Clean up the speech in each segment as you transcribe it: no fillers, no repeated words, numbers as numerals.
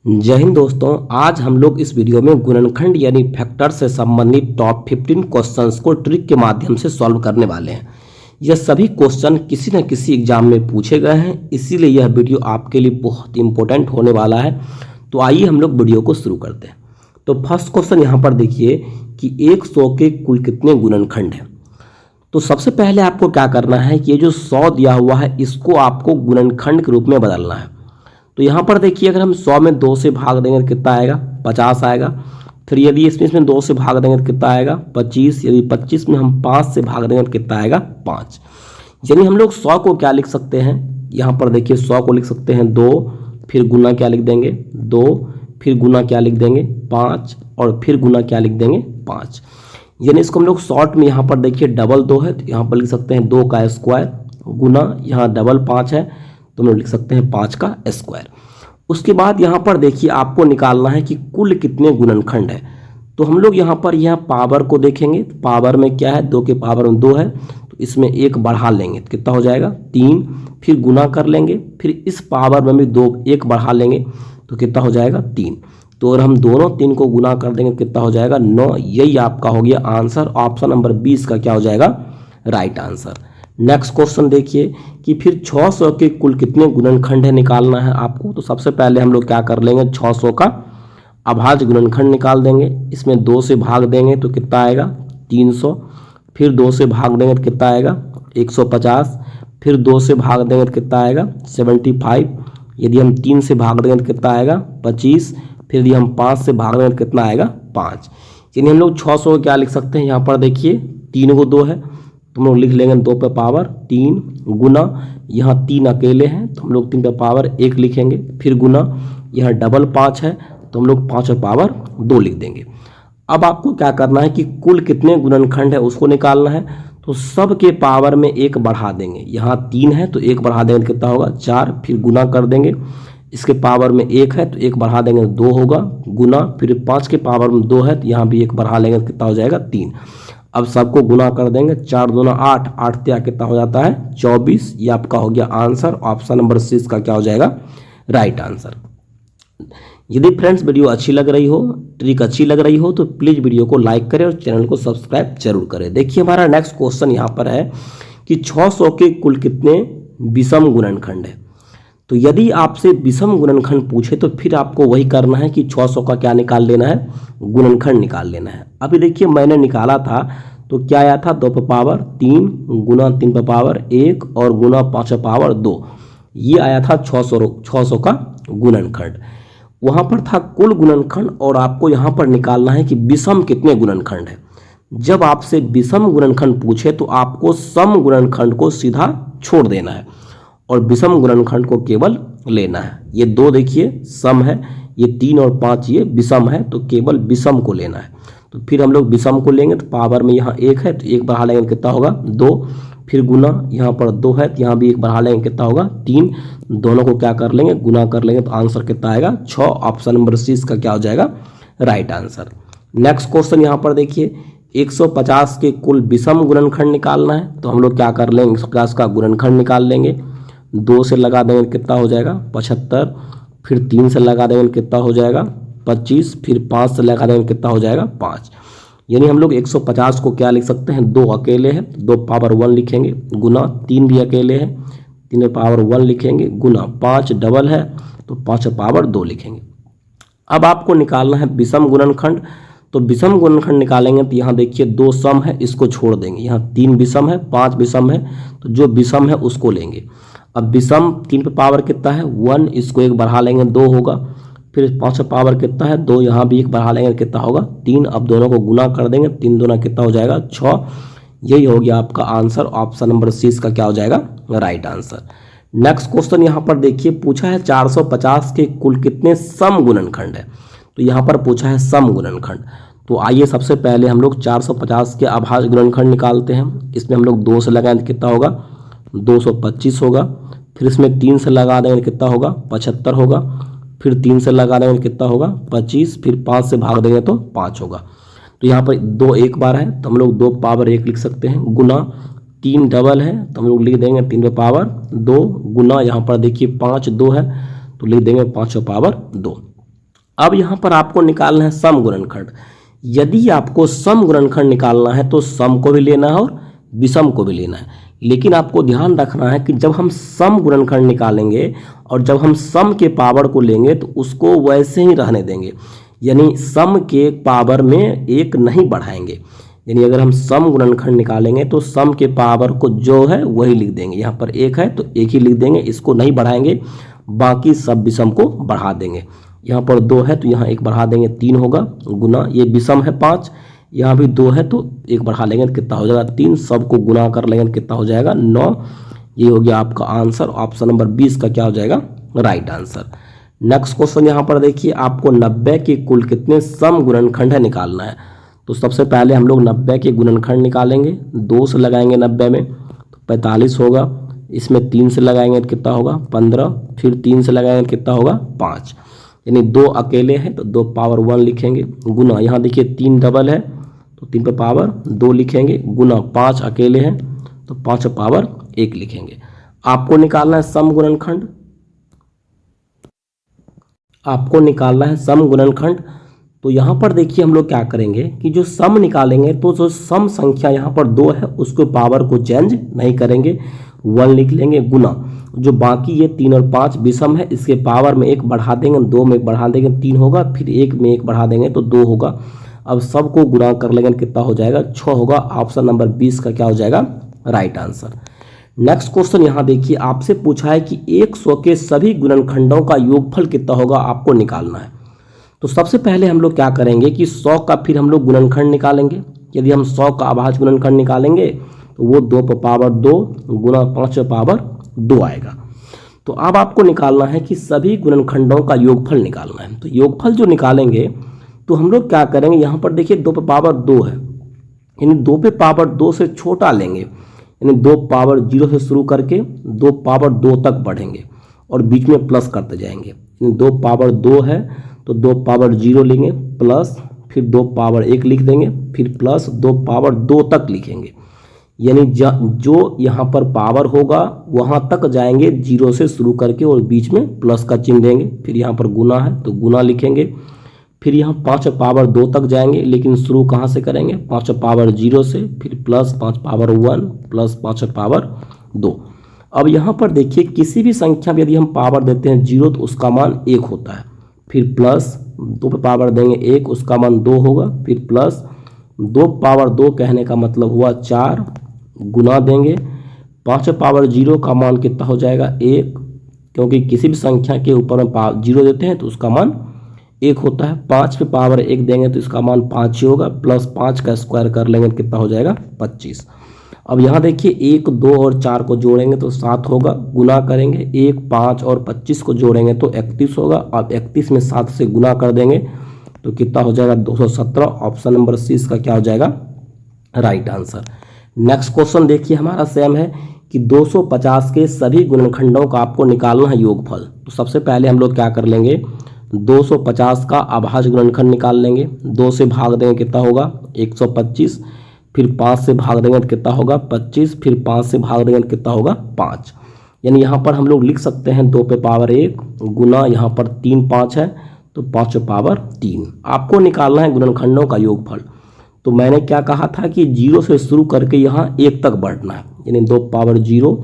जय हिंद दोस्तों। आज हम लोग इस वीडियो में गुणनखंड यानी फैक्टर से संबंधित टॉप 15 क्वेश्चंस को ट्रिक के माध्यम से सॉल्व करने वाले हैं। यह सभी क्वेश्चन किसी न किसी एग्जाम में पूछे गए हैं, इसीलिए यह वीडियो आपके लिए बहुत इंपॉर्टेंट होने वाला है। तो आइए हम लोग वीडियो को शुरू करते हैं। तो फर्स्ट क्वेश्चन यहाँ पर देखिए कि 100 के कुल कितने गुणनखंड हैं। तो सबसे पहले आपको क्या करना है कि ये जो 100 दिया हुआ है इसको आपको गुणनखंड के रूप में बदलना है। तो यहाँ पर देखिए, अगर हम 100 में 2 से भाग देंगे तो कितना आएगा, 50 आएगा। फिर यदि इसमें 2 से भाग देंगे तो कितना आएगा, 25। यदि 25 में हम 5 से भाग देंगे तो कितना आएगा, 5। यानी हम लोग 100 को क्या लिख सकते हैं, यहाँ पर देखिए 100 को लिख सकते हैं 2, फिर गुना क्या लिख देंगे 2, फिर गुना क्या लिख देंगे 5, और फिर गुना क्या लिख देंगे 5। यानी इसको हम लोग शॉर्ट में यहाँ पर देखिए डबल 2 है तो यहाँ पर लिख सकते हैं 2 का स्क्वायर, गुना यहाँ डबल 5 है तो हम लोग लिख सकते हैं 5 का स्क्वायर। उसके बाद यहाँ पर देखिए आपको निकालना है कि कुल कितने गुणनखंड है। तो हम लोग यहाँ पर पावर को देखेंगे। पावर में क्या है, 2 के पावर में 2 है तो इसमें 1 बढ़ा लेंगे तो कितना हो जाएगा 3। फिर गुना कर लेंगे, फिर इस पावर में भी 1 बढ़ा लेंगे तो कितना हो जाएगा 3। तो अगर हम दोनों 3 को गुना कर देंगे कितना हो जाएगा 9। यही आपका हो गया आंसर। ऑप्शन नंबर 20 का क्या हो जाएगा, राइट आंसर। नेक्स्ट क्वेश्चन देखिए कि फिर 600 के कुल कितने गुणनखंड है निकालना है आपको। तो सबसे पहले हम लोग क्या कर लेंगे, 600 का अभाज्य गुणनखंड निकाल देंगे। इसमें 2 से भाग देंगे तो कितना आएगा 300। फिर 2 से भाग देंगे तो कितना आएगा 150। फिर 2 से भाग देंगे तो कितना आएगा 75। यदि हम 3 से भाग देंगे तो कितना आएगा 25। फिर यदि हम 5 से भाग देंगे तो कितना आएगा 5। यानी हम लोग 600 को क्या लिख सकते हैं, यहाँ पर देखिए 3 को 2 है तो हम लोग लिख लेंगे 2 पे पावर 3, गुना यहाँ 3 अकेले हैं तो हम लोग 3 पे पावर 1 लिखेंगे। फिर गुना यहाँ डबल 5 है तो हम लोग 5 पे पावर 2 लिख देंगे। अब आपको क्या करना है कि कुल कितने गुणनखंड है उसको निकालना है। तो सब के पावर में 1 बढ़ा देंगे। यहाँ 3 है तो 1 बढ़ा देंगे तो कितना होगा 4। फिर गुना कर देंगे, इसके पावर में 1 है तो 1 बढ़ा देंगे तो 2 होगा, गुना। फिर 5 के पावर में 2 है तो यहाँ भी 1 बढ़ा लेंगे तो कितना हो जाएगा 3। अब सबको गुना कर देंगे, 4 दूना 8, 8 त्या कितना हो जाता है 24। ये आपका हो गया आंसर। ऑप्शन नंबर 6 का क्या हो जाएगा, राइट आंसर। यदि फ्रेंड्स वीडियो अच्छी लग रही हो, ट्रिक अच्छी लग रही हो तो प्लीज़ वीडियो को लाइक करें और चैनल को सब्सक्राइब जरूर करें। देखिए हमारा नेक्स्ट क्वेश्चन यहाँ पर है कि 600 के कुल कितने विषम गुणनखंड है। तो यदि आपसे विषम गुणनखंड पूछे तो फिर आपको वही करना है कि 600 का क्या निकाल लेना है, गुणनखंड निकाल लेना है। अभी देखिए मैंने निकाला था तो क्या आया था 2 पे पावर 3, गुना 3 पे पावर 1 और गुना 5 पे पावर 2। ये आया था 600 का गुणनखंड। वहाँ पर था कुल गुणनखंड और आपको यहाँ पर निकालना है कि विषम कितने गुणनखंड है। जब आपसे विषम गुणनखंड पूछे तो आपको सम गुणनखंड को सीधा छोड़ देना है और विषम गुणनखंड को केवल लेना है। ये 2 देखिए सम है, ये 3 और 5 ये विषम है तो केवल विषम को लेना है। तो फिर हम लोग विषम को लेंगे तो पावर में यहाँ 1 है तो 1 बढ़ा लेंगे तो कितना होगा 2। फिर गुना यहाँ पर 2 है तो यहाँ भी 1 बढ़ा लेंगे कितना होगा 3। दोनों को क्या कर लेंगे, गुना कर लेंगे तो आंसर कितना आएगा 6। ऑप्शन नंबर 6 का क्या हो जाएगा, राइट आंसर। नेक्स्ट क्वेश्चन यहाँ पर देखिए 150 के कुल विषम गुणनखंड निकालना है। तो हम लोग क्या कर लेंगे, 150 का गुणनखंड निकाल लेंगे। 2 से लगा देंगे कितना हो जाएगा 75। फिर 3 से लगा देंगे कितना हो जाएगा 25। फिर 5 से लगा देंगे कितना हो जाएगा 5। यानी हम लोग 150 को क्या लिख सकते हैं, 2 अकेले हैं 2 पावर 1 लिखेंगे, गुना 3 भी अकेले हैं 3 पावर 1 लिखेंगे, गुना 5 डबल है तो 5 पावर 2 लिखेंगे। अब आपको निकालना है विषम गुणनखंड। तो विषम गुणनखंड निकालेंगे तो यहाँ देखिए 2 सम है इसको छोड़ देंगे, यहाँ 3 विषम है 5 विषम है तो जो विषम है उसको लेंगे। अब विषम 3 पे पावर कितना है 1, इसको 1 बढ़ा लेंगे 2 होगा। फिर 5 पे पावर कितना है 2, यहाँ भी 1 बढ़ा लेंगे कितना होगा 3। अब दोनों को गुना कर देंगे, 3 दूना कितना हो जाएगा 6। यही हो गया आपका आंसर। ऑप्शन नंबर 6 का क्या हो जाएगा, राइट आंसर। नेक्स्ट क्वेश्चन यहाँ पर देखिए पूछा है 450 के कुल कितने सम गुणनखंड है। तो यहाँ पर पूछा है सम गुणनखंड। तो आइए सबसे पहले हम लोग 450 के अभाज्य गुणनखंड निकालते हैं। इसमें हम लोग 2 से लगाएंगे कितना होगा 225 होगा। फिर इसमें 3 से लगा देंगे कितना होगा 75 होगा। फिर 3 से लगा देंगे कितना होगा 25। फिर 5 से भाग देंगे तो 5 होगा। तो यहाँ पर 2 एक बार है तो हम लोग 2 पावर 1 लिख सकते हैं, गुना 3 डबल है तो हम लोग लिख देंगे 3 पे पावर 2, गुना यहाँ पर देखिए 5 2 है तो लिख देंगे 5 पे पावर 2। अब यहाँ पर आपको निकालना है सम गुणनखंड। यदि आपको सम गुणनखंड निकालना है तो सम को भी लेना है और विषम को भी लेना है, लेकिन आपको ध्यान रखना है कि जब हम सम गुणनखंड निकालेंगे और जब हम सम के पावर को लेंगे तो उसको वैसे ही रहने देंगे, यानी सम के पावर में एक नहीं बढ़ाएंगे। यानी अगर हम सम गुणनखंड निकालेंगे तो सम के पावर को जो है वही लिख देंगे। यहाँ पर एक है तो एक ही लिख देंगे, इसको नहीं बढ़ाएंगे, बाकी सब विषम को बढ़ा देंगे। यहाँ पर 2 है तो यहाँ एक बढ़ा देंगे, 3 होगा, गुना ये विषम है 5, यहाँ भी 2 है तो एक बढ़ा लेंगे तो कितना हो जाएगा 3, सबको गुना कर लेंगे तो कितना हो जाएगा 9। ये हो गया आपका आंसर। ऑप्शन नंबर 20 का क्या हो जाएगा राइट आंसर। नेक्स्ट क्वेश्चन यहाँ पर देखिए, आपको 90 के कुल कितने सम गुणनखंड है निकालना है। तो सबसे पहले हम लोग 90 के गुणनखंड निकालेंगे, 2 से लगाएंगे 90 में तो 45 होगा, इसमें 3 से लगाएंगे तो कितना होगा 15, फिर 3 से लगाएंगे तो कितना होगा 5, यानी 2 अकेले हैं तो 2 पावर 1 लिखेंगे, गुना यहाँ देखिए 3 डबल है तो 3 पे पावर 2 लिखेंगे, गुना 5 अकेले हैं तो 5 पे पावर 1 लिखेंगे। आपको निकालना है सम गुणनखंड, आपको निकालना है सम गुणनखंड। तो यहाँ पर देखिए हम लोग क्या करेंगे कि जो सम निकालेंगे तो जो सम संख्या यहाँ पर 2 है उसको पावर को चेंज नहीं करेंगे, 1 लिख लेंगे, गुना जो बाकी ये 3 और 5 विषम है इसके पावर में 1 बढ़ा देंगे, 2 में 1 बढ़ा देंगे 3 होगा, फिर 1 में 1 बढ़ा देंगे तो 2 होगा। अब सबको गुणा कर लेंगे कितना हो जाएगा 6 होगा। ऑप्शन नंबर 20 का क्या हो जाएगा राइट आंसर। नेक्स्ट क्वेश्चन यहाँ देखिए, आपसे पूछा है कि 100 के सभी गुणनखंडों का योगफल कितना होगा, आपको निकालना है। तो सबसे पहले हम लोग क्या करेंगे कि 100 का फिर हम लोग गुणनखंड निकालेंगे। यदि हम 100 का अभाज्य गुणनखंड निकालेंगे तो वो 2 पे पावर 2 गुना 5 पे पावर 2 आएगा। तो अब आपको निकालना है कि सभी गुणनखंडों का योगफल निकालना है। तो योगफल जो निकालेंगे तो हम लोग क्या करेंगे, यहाँ पर देखिए 2 पे पावर 2 है, यानी 2 पे पावर 2 से छोटा लेंगे, यानी 2 पावर 0 से शुरू करके 2 पावर 2 तक बढ़ेंगे और बीच में प्लस करते जाएंगे। यानी 2 पावर 2 है तो 2 पावर 0 लेंगे, प्लस फिर 2 पावर 1 लिख देंगे, फिर प्लस 2 पावर 2 तक लिखेंगे। यानी जो यहाँ पर पावर होगा वहाँ तक जाएंगे 0 से शुरू करके और बीच में प्लस का चिन्ह देंगे। फिर यहाँ पर गुना है तो गुना लिखेंगे, फिर यहाँ 5 पावर 2 तक जाएंगे, लेकिन शुरू कहाँ से करेंगे 5 पावर 0 से, फिर प्लस 5 पावर 1 प्लस 5 पावर 2। अब यहाँ पर देखिए किसी भी संख्या में यदि हम पावर देते हैं 0 तो उसका मान 1 होता है, फिर प्लस 2 पे पावर देंगे 1 उसका मान 2 होगा, फिर प्लस 2 पावर 2 कहने का मतलब हुआ 4, गुना देंगे 5 पावर 0 का मान कितना हो जाएगा 1, क्योंकि किसी भी संख्या के ऊपर में 0 देते हैं तो उसका मान 1 होता है। 5 पे पावर 1 देंगे तो इसका मान 5 ही होगा, प्लस 5 का स्क्वायर कर लेंगे तो कितना हो जाएगा 25। अब यहाँ देखिए 1, 2 और 4 को जोड़ेंगे तो 7 होगा, गुना करेंगे 1, 5 और 25 को जोड़ेंगे तो 31 होगा। अब 31 में 7 से गुना कर देंगे तो कितना हो जाएगा 217। ऑप्शन नंबर सी इसका क्या हो जाएगा राइट आंसर। नेक्स्ट क्वेश्चन देखिए हमारा सेम है कि 250 के सभी गुणनखंडों का आपको निकालना है योगफल। तो सबसे पहले हम लोग क्या कर लेंगे 250 का अभाज्य गुणनखंड निकाल लेंगे, 2 से भाग देंगे कितना होगा 125, फिर 5 से भाग देंगे तो कितना होगा 25, फिर 5 से भाग देंगे तो कितना होगा 5। यानी यहाँ पर हम लोग लिख सकते हैं 2 पे पावर 1 गुना यहाँ पर 3 5 है तो 5 पे पावर 3। आपको निकालना है गुणनखंडों का योगफल। तो मैंने क्या कहा था कि 0 से शुरू करके यहाँ 1 तक बढ़ना है, यानी 2 पावर 0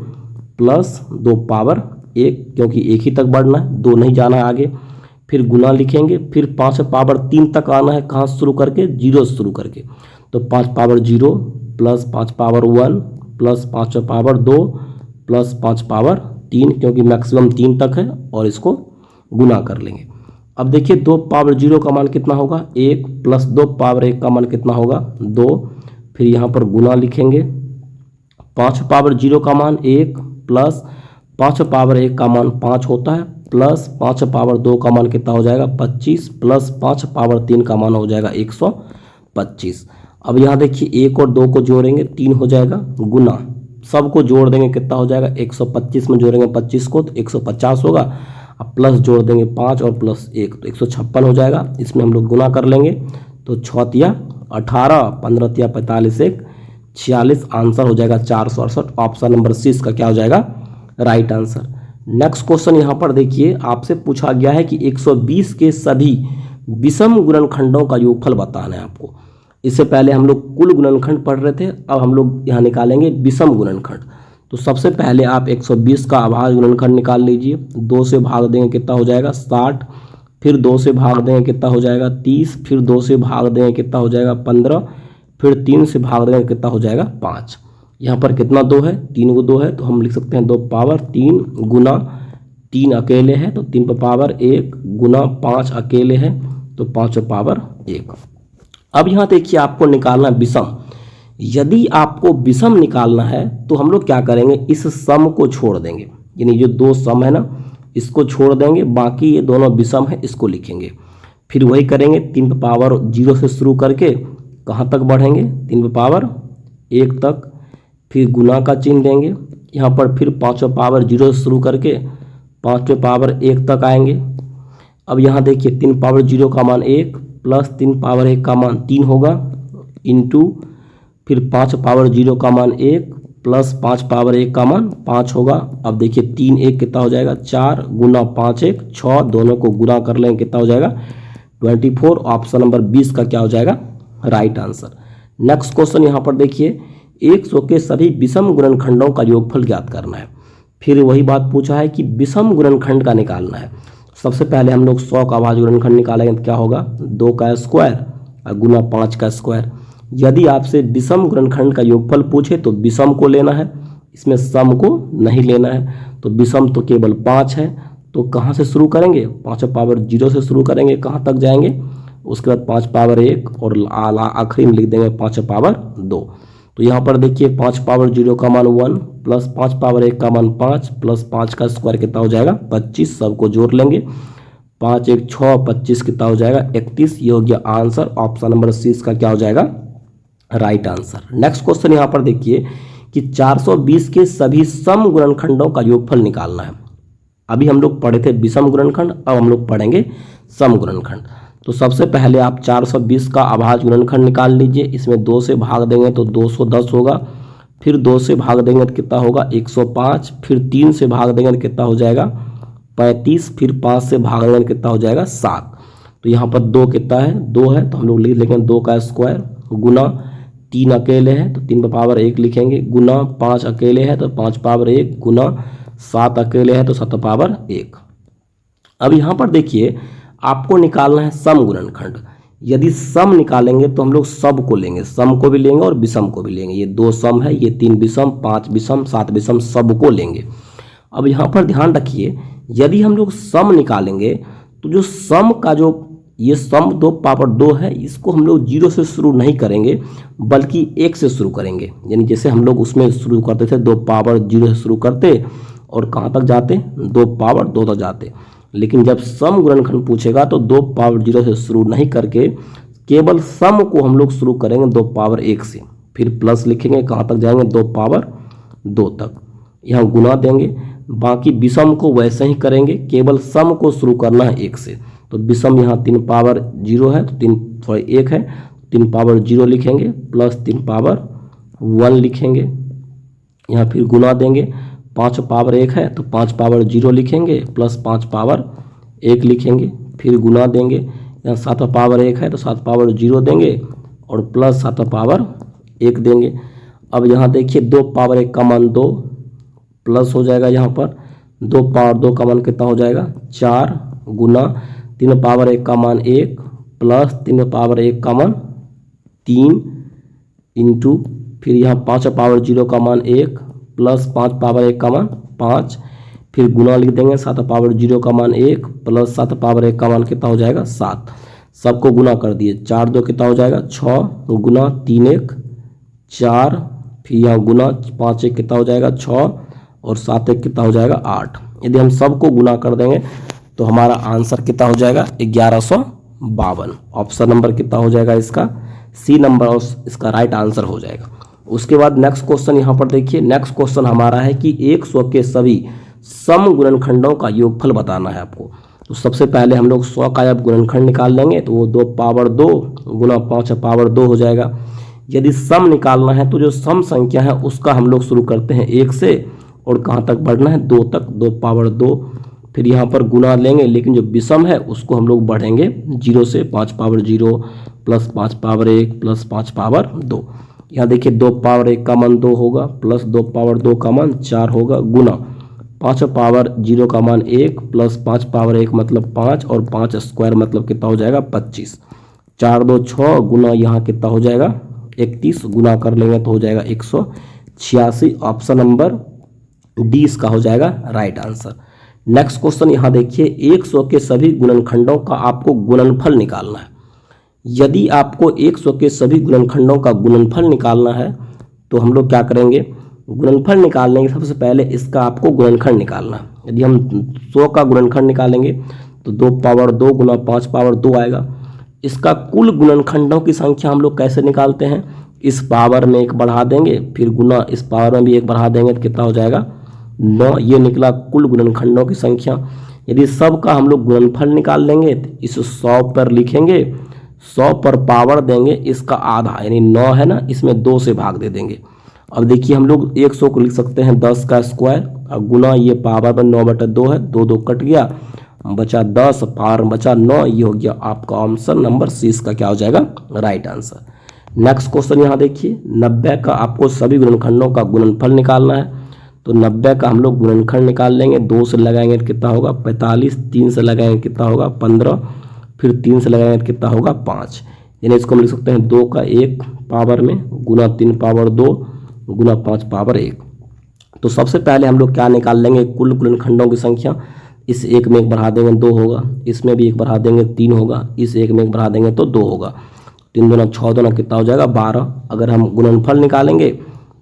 प्लस 2 पावर 1, क्योंकि 1 ही तक बढ़ना है, 2 नहीं जाना है आगे। फिर गुना लिखेंगे, फिर 5 पावर 3 तक आना है, कहाँ शुरू करके 0 से शुरू करके, तो 5 power 0 plus 5 power 1 plus 5 power 2 plus 5 power 3, क्योंकि मैक्सिमम 3 तक है और इसको गुना कर लेंगे। अब देखिए 2 पावर 0 का मान कितना होगा 1 प्लस 2 पावर 1 का मान कितना होगा 2, फिर यहाँ पर गुना लिखेंगे 5 पावर 0 का मान 1 प्लस 5 पावर 1 का मान 5 होता है, प्लस 5 पावर 2 का मान कितना हो जाएगा 25, प्लस 5 पावर 3 का मान हो जाएगा 125। अब यहाँ देखिए 1 और 2 को जोड़ेंगे 3 हो जाएगा, गुना सबको जोड़ देंगे कितना हो जाएगा 125 में जोड़ेंगे 25 को तो 150 होगा। अब प्लस जोड़ देंगे 5 और प्लस 1 तो 156 हो जाएगा। इसमें हम लोग गुना कर लेंगे तो 6 या 18, 15 या 45, 1 46, आंसर हो जाएगा 468। ऑप्शन नंबर सी इसका क्या हो जाएगा राइट आंसर। नेक्स्ट क्वेश्चन यहाँ पर देखिए आपसे पूछा गया है कि 120 के सभी विषम गुणनखंडों का योगफल बताना है आपको। इससे पहले हम लोग कुल गुणनखंड पढ़ रहे थे, अब हम लोग यहाँ निकालेंगे विषम गुणनखंड। तो सबसे पहले आप 120 का अभाज्य गुणनखंड निकाल लीजिए। 2 से भाग देंगे कितना हो जाएगा 60, फिर 2 से भाग देंगे कितना हो जाएगा 30, फिर 2 से भाग देंगे कितना हो जाएगा 15, फिर 3 से भाग देंगे कितना हो जाएगा 5। यहाँ पर कितना 2 है, 3 को 2 है तो हम लिख सकते हैं 2 पावर 3 गुना 3 अकेले है तो 3 पर पावर 1 गुना 5 अकेले है तो 5 पर पावर 1। अब यहाँ देखिए आपको निकालना है विषम। यदि आपको विषम निकालना है तो हम लोग क्या करेंगे, इस सम को छोड़ देंगे, यानी जो 2 सम है ना इसको छोड़ देंगे, बाकी ये दोनों विषम है इसको लिखेंगे। फिर वही करेंगे 3 पर पावर 0 से शुरू करके कहाँ तक बढ़ेंगे 3 पर पावर 1 तक, फिर गुना का चिन्ह देंगे यहाँ पर, फिर 5 पर पावर 0 से शुरू करके 5 पर पावर 1 तक आएंगे। अब यहाँ देखिए 3 पावर 0 का मान 1 प्लस 3 पावर 1 का मान 3 होगा इंटू फिर 5 पावर 0 का मान 1 प्लस 5 पावर 1 का मान 5 होगा। अब देखिए 3 1 कितना हो जाएगा 4 गुना 5 1 6, दोनों को गुना कर लेंगे कितना हो जाएगा 24। ऑप्शन नंबर 20 का क्या हो जाएगा राइट आंसर। नेक्स्ट क्वेश्चन यहाँ पर देखिए 100 के सभी विषम गुणनखंडों का योगफल ज्ञात करना है। फिर वही बात पूछा है कि विषम गुणनखंड का निकालना है। सबसे पहले हम लोग 100 का अभाज्य गुणनखंड निकालेंगे तो क्या होगा 2 का स्क्वायर और गुना 5 का स्क्वायर। यदि आपसे विषम गुणनखंड का योगफल पूछे तो विषम को लेना है, इसमें सम को नहीं लेना है। तो विषम तो केवल 5 है, तो कहाँ से शुरू करेंगे 5 पावर 0 से शुरू करेंगे, कहाँ तक जाएंगे, उसके बाद 5 पावर 1 और आखिरी में लिख देंगे 5 पावर 2। तो यहाँ पर देखिए 5 पावर 0 का मान 1 प्लस 5 पावर 1 का मान 5 प्लस 5 का स्क्वायर कितना हो जाएगा 25, सबको जोड़ लेंगे 5 1 6 25 कितना हो जाएगा 31। ये हो गया आंसर। ऑप्शन नंबर सी इसका क्या हो जाएगा राइट आंसर। नेक्स्ट क्वेश्चन यहाँ पर देखिए कि 420 के सभी सम गुणनखंडों का योगफल निकालना है। अभी हम लोग पढ़े थे विषम गुणनखंड, अब हम लोग पढ़ेंगे सम गुणनखंड। तो सबसे पहले आप 420 का अभाज्य गुणनखंड निकाल लीजिए। इसमें 2 से भाग देंगे तो 210 होगा, फिर 2 से भाग देंगे तो कितना होगा 105, फिर 3 से भाग देंगे तो कितना हो जाएगा 35, फिर 5 से भाग देंगे तो कितना हो जाएगा 7। तो यहाँ पर 2 कितना है 2 है तो हम लोग लिख लेंगे 2 का स्क्वायर गुना 3 अकेले है तो 3 पर पावर 1 लिखेंगे, गुना 5 अकेले है तो 5 पावर 1, गुना 7 अकेले है तो 7 पावर 1। अब यहाँ पर देखिए आपको निकालना है सम गुणनखंड। यदि सम निकालेंगे तो हम लोग सब को लेंगे, सम को भी लेंगे और विषम को भी लेंगे। ये 2 सम है, ये 3 विषम, 5 विषम, 7 विषम, सब को लेंगे। अब यहाँ पर ध्यान रखिए यदि हम लोग सम निकालेंगे तो जो सम का जो ये सम 2 पावर 2 है इसको हम लोग 0 से शुरू नहीं करेंगे बल्कि 1 से शुरू करेंगे। यानी जैसे हम लोग उसमें शुरू करते थे 2 पावर 0 से शुरू करते और कहाँ तक जाते 2 पावर 2 तक जाते। लेकिन जब सम गुणनखंड पूछेगा तो 2 पावर 0 से शुरू नहीं करके केवल सम को हम लोग शुरू करेंगे 2 पावर 1 से, फिर प्लस लिखेंगे कहाँ तक जाएंगे 2 पावर 2 तक, यहाँ गुना देंगे। बाकी विषम को वैसे ही करेंगे, केवल सम को शुरू करना है 1 से। तो विषम यहाँ 3 पावर 0 है तो 1 है 3 पावर 0 लिखेंगे प्लस 3 पावर 1 लिखेंगे, यहाँ फिर गुना देंगे। 5 पावर 1 है तो 5 पावर 0 लिखेंगे प्लस 5 पावर 1 लिखेंगे, फिर गुना देंगे। यहाँ 7 पावर 1 है तो 7 पावर 0 देंगे और प्लस 7 पावर 1 देंगे। अब यहाँ देखिए 2 पावर 1 का मान 2 प्लस हो जाएगा, यहाँ पर 2 पावर 2 का मान कितना हो जाएगा 4, गुना 3 पावर 1 का मान 1 प्लस 3 पावर 1 का मान 3 इंटू फिर यहाँ 5 पावर 0 का मान 1 प्लस 5 पावर 1 का मान 5, फिर गुना लिख देंगे 7 पावर 0 का मान 1 प्लस 7 पावर 1 का मान कितना हो जाएगा 7। सबको गुना कर दिए, 4 2 कितना हो जाएगा 6, गुना 3 1 4, फिर यहाँ गुना 5 1 कितना हो जाएगा 6 और 7 1 कितना हो जाएगा 8। यदि हम सबको गुना कर देंगे तो हमारा आंसर कितना हो जाएगा 1152। ऑप्शन नंबर कितना हो जाएगा इसका सी नंबर और इसका राइट आंसर हो जाएगा। उसके बाद नेक्स्ट क्वेश्चन यहाँ पर देखिए। नेक्स्ट क्वेश्चन हमारा है कि 100 के सभी सम गुणनखंडों का योगफल बताना है आपको। तो सबसे पहले हम लोग 100 का जब गुणनखंड निकाल लेंगे तो वो 2 पावर 2 गुना 5 पावर 2 हो जाएगा। यदि सम निकालना है तो जो सम संख्या है उसका हम लोग शुरू करते हैं 1 से और कहाँ तक बढ़ना है 2 तक। 2 पावर 2 फिर यहाँ पर गुना लेंगे, लेकिन जो विषम है उसको हम लोग बढ़ेंगे 0 से, 5 power 0 plus 5 power 1 plus 5 power 2। यहाँ देखिए 2 पावर 1 का मान 2 होगा, प्लस 2 पावर 2 का मान 4 होगा, गुना 5 पावर 0 का मान 1 प्लस 5 पावर 1 मतलब 5 और 5 स्क्वायर मतलब कितना हो जाएगा 25। 4 2 6 गुना यहाँ कितना हो जाएगा 31, गुना कर लेंगे तो हो जाएगा 186। ऑप्शन नंबर डी इसका हो जाएगा राइट आंसर। नेक्स्ट क्वेश्चन यहाँ देखिए, 100 के सभी गुणनखंडों का आपको गुणनफल निकालना है। यदि आपको 100 के सभी गुणनखंडों का गुणनफल निकालना है तो हम लोग क्या करेंगे, गुणनफल निकालने के सबसे पहले इसका आपको गुणनखंड निकालना है। यदि हम 100 का गुणनखंड निकालेंगे तो 2 पावर 2 गुना 5 पावर 2 आएगा। इसका कुल गुणनखंडों की संख्या हम लोग कैसे निकालते हैं, इस पावर में 1 बढ़ा देंगे, फिर गुना इस पावर में भी 1 बढ़ा देंगे तो कितना हो जाएगा 9। ये निकला कुल गुणनखंडों की संख्या। यदि सब का हम लोग गुणनफल निकाल लेंगे तो इस 100 पर लिखेंगे, 100 पर पावर देंगे इसका आधा यानी 9 है ना, इसमें 2 से भाग दे देंगे। अब देखिए हम लोग 100 को लिख सकते हैं 10 का स्क्वायर, और गुना ये पावर में 9/2 है, 2 2 कट गया, बचा 10, पावर बचा 9। ये हो गया आपका ऑप्शन नंबर सी, इसका क्या हो जाएगा राइट आंसर। नेक्स्ट क्वेश्चन यहाँ देखिए, 90 का आपको सभी गुणनखंडों का गुणनफल निकालना है। तो 90 का हम लोग गुणनखंड निकाल लेंगे, 2 से लगाएंगे तो कितना होगा 45, 3 से लगाएंगे कितना होगा 15, फिर 3 से लगाएंगे तो कितना होगा 5। यानी इसको हम लिख सकते हैं 2 का 1 पावर में गुना 3 पावर 2 गुना 5 पावर 1। तो सबसे पहले हम लोग क्या निकाल लेंगे, कुल गुणनखंडों की संख्या। इस 1 में 1 बढ़ा देंगे 2 होगा, इसमें भी 1 बढ़ा देंगे 3 होगा, इस 1 में 1 बढ़ा देंगे तो 2 होगा। 3 दूना 6 दूना कितना हो जाएगा 12। अगर हम गुणनफल निकालेंगे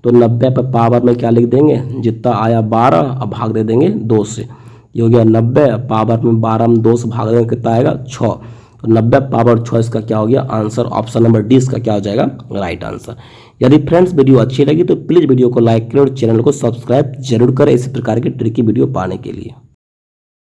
तो 90 पर पावर में क्या लिख देंगे, जितना आया 12, अब भाग दे देंगे 2 से। ये हो गया 90 पावर में 12 में 2 से भाग देंगे कितना आएगा 6। तो 90 पावर 6 इसका क्या हो गया आंसर। ऑप्शन नंबर डी इसका क्या हो जाएगा राइट आंसर। यदि फ्रेंड्स वीडियो अच्छी लगी तो प्लीज़ वीडियो को लाइक करें और चैनल को सब्सक्राइब जरूर करें इसी प्रकार की ट्रिकी वीडियो पाने के लिए।